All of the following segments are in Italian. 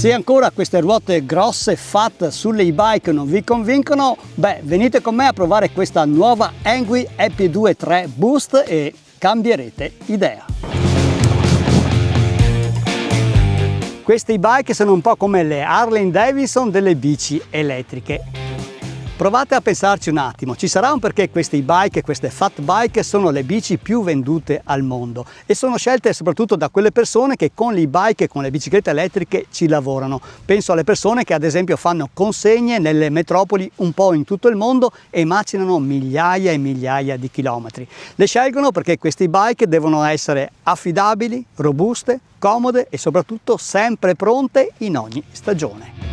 Se ancora queste ruote grosse fat sulle e-bike non vi convincono, beh, venite con me a provare questa nuova Engui EP2 Boost e cambierete idea. Queste e-bike sono un po' come le Harley Davidson delle bici elettriche. Provate a pensarci un attimo, ci sarà un perché queste e-bike, queste fat bike sono le bici più vendute al mondo e sono scelte soprattutto da quelle persone che con le e-bike e con le biciclette elettriche ci lavorano. Penso alle persone che ad esempio fanno consegne nelle metropoli un po' in tutto il mondo e macinano migliaia e migliaia di chilometri. Le scelgono perché queste e-bike devono essere affidabili, robuste, comode e soprattutto sempre pronte in ogni stagione.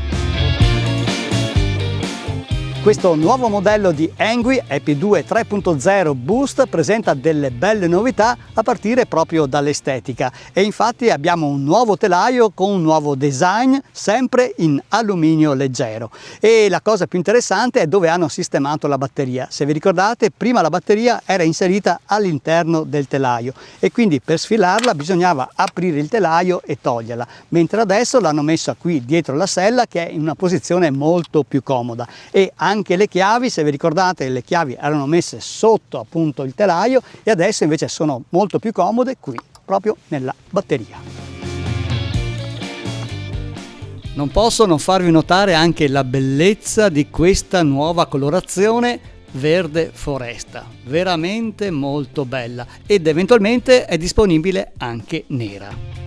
Questo nuovo modello di Engui EP2 3.0 Boost presenta delle belle novità a partire proprio dall'estetica e infatti abbiamo un nuovo telaio con un nuovo design sempre in alluminio leggero e la cosa più interessante è dove hanno sistemato la batteria. Se vi ricordate, prima la batteria era inserita all'interno del telaio e quindi per sfilarla bisognava aprire il telaio e toglierla, mentre adesso l'hanno messa qui dietro la sella che è in una posizione molto più comoda e anche le chiavi, se vi ricordate, le chiavi erano messe sotto appunto il telaio e adesso invece sono molto più comode qui, proprio nella batteria. Non posso non farvi notare anche la bellezza di questa nuova colorazione verde foresta, veramente molto bella ed eventualmente è disponibile anche nera.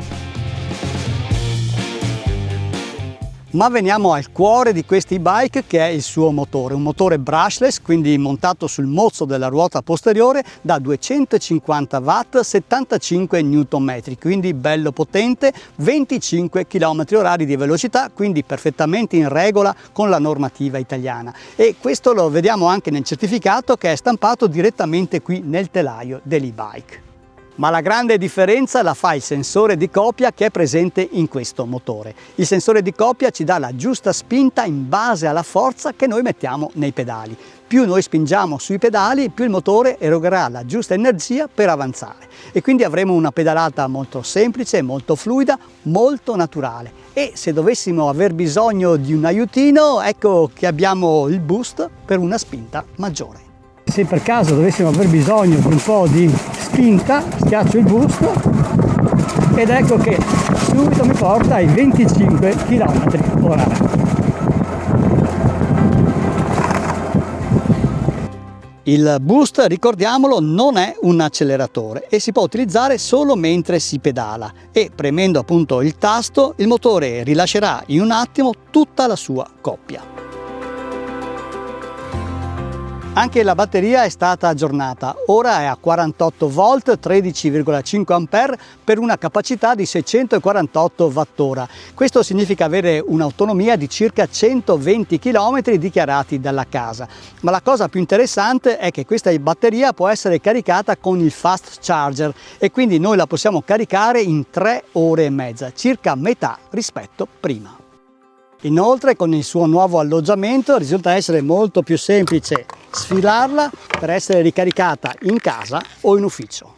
Ma veniamo al cuore di questi e-bike che è il suo motore, un motore brushless, quindi montato sul mozzo della ruota posteriore da 250 watt, 75 Nm, quindi bello potente, 25 km/h di velocità, quindi perfettamente in regola con la normativa italiana. E questo lo vediamo anche nel certificato che è stampato direttamente qui nel telaio dell'e-bike. Ma la grande differenza la fa il sensore di coppia che è presente in questo motore. Il sensore di coppia ci dà la giusta spinta in base alla forza che noi mettiamo nei pedali. Più noi spingiamo sui pedali, più il motore erogherà la giusta energia per avanzare. E quindi avremo una pedalata molto semplice, molto fluida, molto naturale. E se dovessimo aver bisogno di un aiutino, ecco che abbiamo il boost per una spinta maggiore. Se per caso dovessimo aver bisogno di un po' di spinta, schiaccio il boost ed ecco che subito mi porta ai 25 km/h. Il boost, ricordiamolo, non è un acceleratore e si può utilizzare solo mentre si pedala e premendo appunto il tasto il motore rilascerà in un attimo tutta la sua coppia. Anche la batteria è stata aggiornata, ora è a 48 volt, 13,5 A per una capacità di 648 Wh. Questo significa avere un'autonomia di circa 120 km dichiarati dalla casa. Ma la cosa più interessante è che questa batteria può essere caricata con il fast charger e quindi noi la possiamo caricare in 3 ore e mezza, circa metà rispetto prima. Inoltre con il suo nuovo alloggiamento risulta essere molto più semplice sfilarla per essere ricaricata in casa o in ufficio.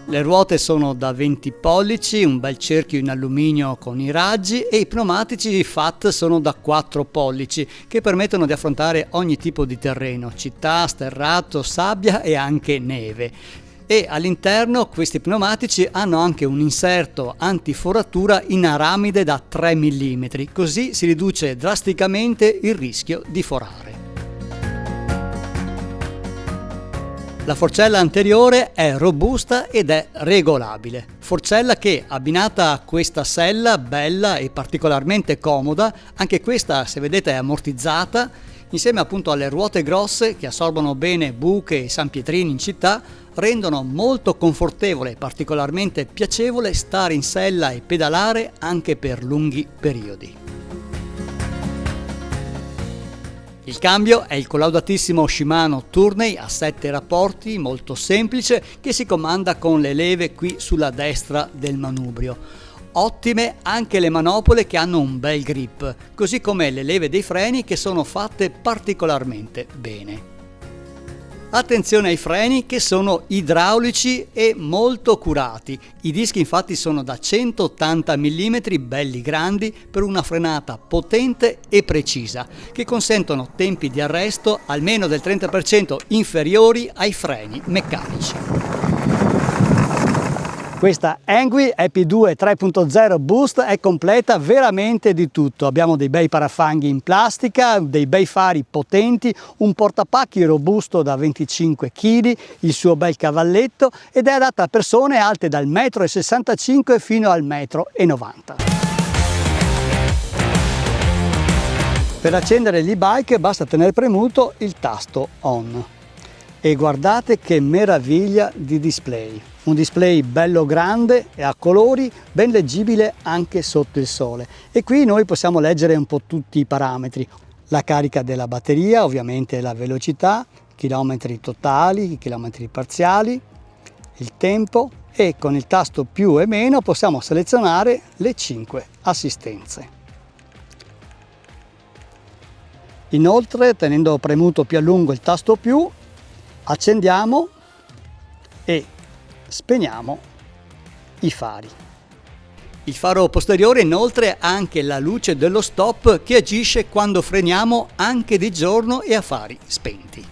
Le ruote sono da 20 pollici, un bel cerchio in alluminio con i raggi e i pneumatici fat sono da 4 pollici che permettono di affrontare ogni tipo di terreno, città, sterrato, sabbia e anche neve. E all'interno questi pneumatici hanno anche un inserto antiforatura in aramide da 3 mm, così si riduce drasticamente il rischio di forare. La forcella anteriore è robusta ed è regolabile, forcella che abbinata a questa sella bella e particolarmente comoda, anche questa se vedete è ammortizzata, insieme appunto alle ruote grosse che assorbono bene buche e sanpietrini in città, rendono molto confortevole e particolarmente piacevole stare in sella e pedalare anche per lunghi periodi. Il cambio è il collaudatissimo Shimano Tourney a 7 rapporti, molto semplice, che si comanda con le leve qui sulla destra del manubrio. Ottime anche le manopole che hanno un bel grip, così come le leve dei freni che sono fatte particolarmente bene. Attenzione ai freni che sono idraulici e molto curati. I dischi infatti sono da 180 mm belli grandi per una frenata potente e precisa che consentono tempi di arresto almeno del 30% inferiori ai freni meccanici. Questa Angry EP2 3.0 Boost è completa veramente di tutto. Abbiamo dei bei parafanghi in plastica, dei bei fari potenti, un portapacchi robusto da 25 kg, il suo bel cavalletto ed è adatta a persone alte dal 1,65 m fino al 1,90 m. Per accendere l'e-bike basta tenere premuto il tasto On. E guardate che meraviglia di display! Un display bello grande e a colori, ben leggibile anche sotto il sole. E qui noi possiamo leggere un po' tutti i parametri. La carica della batteria, ovviamente la velocità, chilometri totali, chilometri parziali, il tempo e con il tasto più e meno possiamo selezionare le 5 assistenze. Inoltre, tenendo premuto più a lungo il tasto più, accendiamo e spegniamo i fari. Il faro posteriore inoltre ha anche la luce dello stop che agisce quando freniamo anche di giorno e a fari spenti.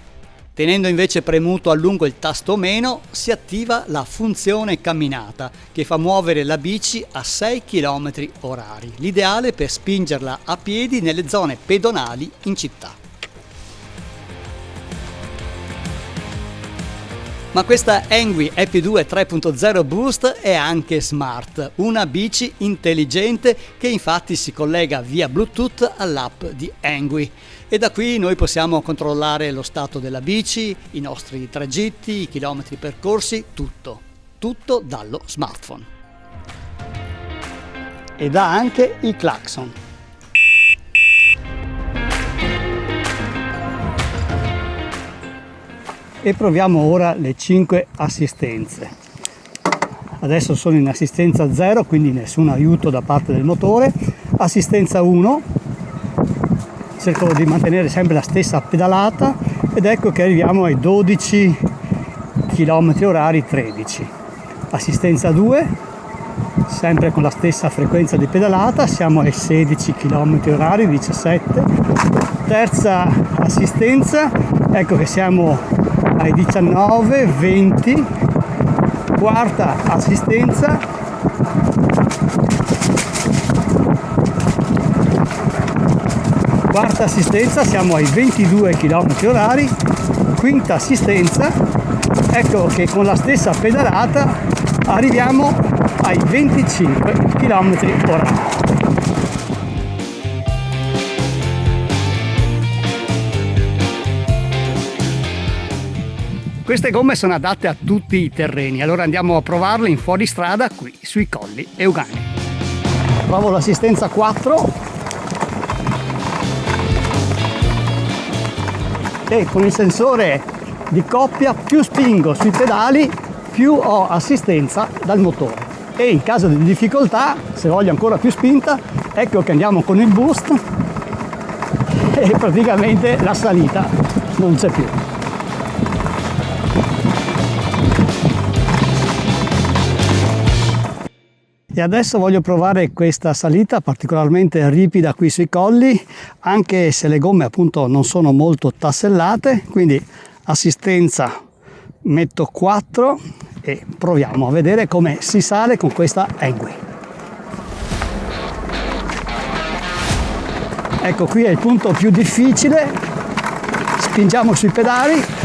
Tenendo invece premuto a lungo il tasto meno si attiva la funzione camminata che fa muovere la bici a 6 km/h, l'ideale per spingerla a piedi nelle zone pedonali in città. Ma questa Angry EP2 3.0 Boost è anche smart, una bici intelligente che infatti si collega via Bluetooth all'app di Angry e da qui noi possiamo controllare lo stato della bici, i nostri tragitti, i chilometri percorsi, tutto dallo smartphone. Ed ha anche i clacson. E proviamo ora le 5 assistenze. Adesso sono in assistenza 0, quindi nessun aiuto da parte del motore. Assistenza 1, cerco di mantenere sempre la stessa pedalata ed ecco che arriviamo ai 12 km/h 13. Assistenza 2, sempre con la stessa frequenza di pedalata, siamo ai 16 km/h 17. Terza assistenza, ecco che siamo ai 19, 20, quarta assistenza, siamo ai 22 km/h, quinta assistenza, ecco che con la stessa pedalata arriviamo ai 25 km/h. Queste gomme sono adatte a tutti i terreni, allora andiamo a provarle in fuoristrada qui sui colli Euganei. Provo l'assistenza 4 e con il sensore di coppia più spingo sui pedali più ho assistenza dal motore e in caso di difficoltà, se voglio ancora più spinta, ecco che andiamo con il boost e praticamente la salita non c'è più. E adesso voglio provare questa salita particolarmente ripida qui sui colli, anche se le gomme appunto non sono molto tassellate, quindi assistenza metto 4 e proviamo a vedere come si sale con questa Angry. Ecco, qui è il punto più difficile, spingiamo sui pedali.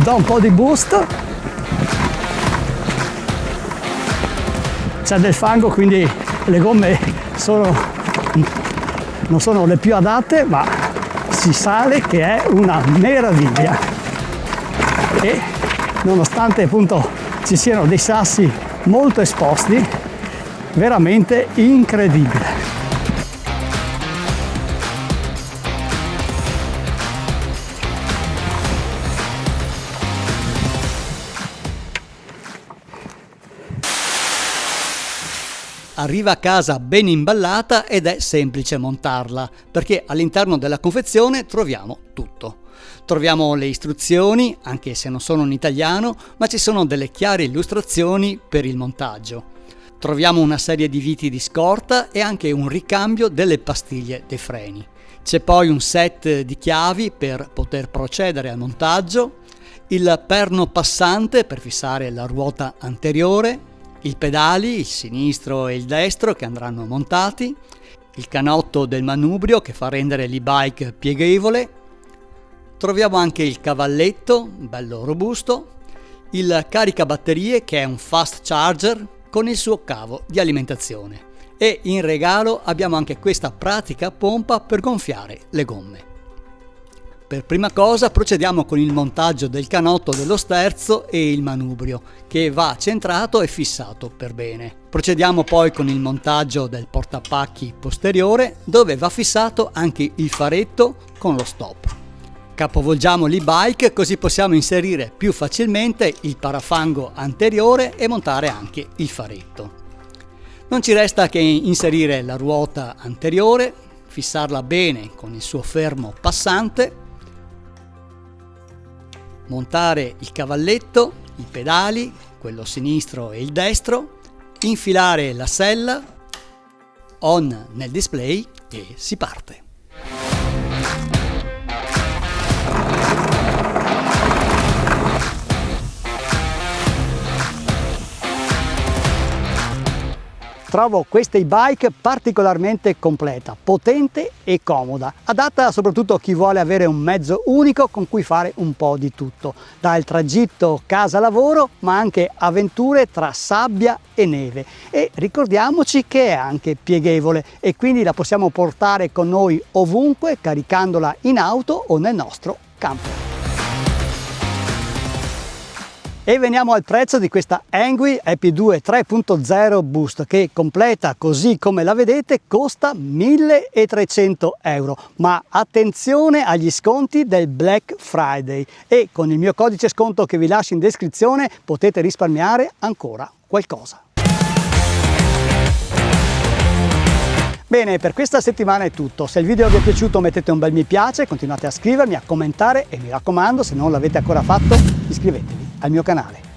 Do un po' di boost, c'è del fango quindi le gomme non sono le più adatte, ma si sale che è una meraviglia e nonostante appunto ci siano dei sassi molto esposti, veramente incredibile. arriva a casa ben imballata ed è semplice montarla, perché all'interno della confezione troviamo tutto. Troviamo le istruzioni, anche se non sono in italiano, ma ci sono delle chiare illustrazioni per il montaggio. Troviamo una serie di viti di scorta e anche un ricambio delle pastiglie dei freni. C'è poi un set di chiavi per poter procedere al montaggio, il perno passante per fissare la ruota anteriore, i pedali, il sinistro e il destro che andranno montati, il canotto del manubrio che fa rendere l'e-bike pieghevole. Troviamo anche il cavalletto, bello robusto, il caricabatterie che è un fast charger con il suo cavo di alimentazione e in regalo abbiamo anche questa pratica pompa per gonfiare le gomme. Per prima cosa procediamo con il montaggio del canotto dello sterzo e il manubrio che va centrato e fissato per bene. Procediamo poi con il montaggio del portapacchi posteriore dove va fissato anche il faretto con lo stop. Capovolgiamo l'e-bike così possiamo inserire più facilmente il parafango anteriore e montare anche il faretto. Non ci resta che inserire la ruota anteriore, fissarla bene con il suo fermo passante, montare il cavalletto, i pedali, quello sinistro e il destro, infilare la sella, on nel display e si parte. Trovo questa e-bike particolarmente completa, potente e comoda, adatta soprattutto a chi vuole avere un mezzo unico con cui fare un po' di tutto, dal tragitto casa-lavoro ma anche avventure tra sabbia e neve. E ricordiamoci che è anche pieghevole e quindi la possiamo portare con noi ovunque caricandola in auto o nel nostro camper. E veniamo al prezzo di questa Engui EP2 3.0 Boost che completa così come la vedete costa 1.300 euro, ma attenzione agli sconti del Black Friday e con il mio codice sconto che vi lascio in descrizione potete risparmiare ancora qualcosa. Bene, per questa settimana è tutto. Se il video vi è piaciuto mettete un bel mi piace, continuate a scrivermi, a commentare e mi raccomando, se non l'avete ancora fatto, iscrivetevi al mio canale.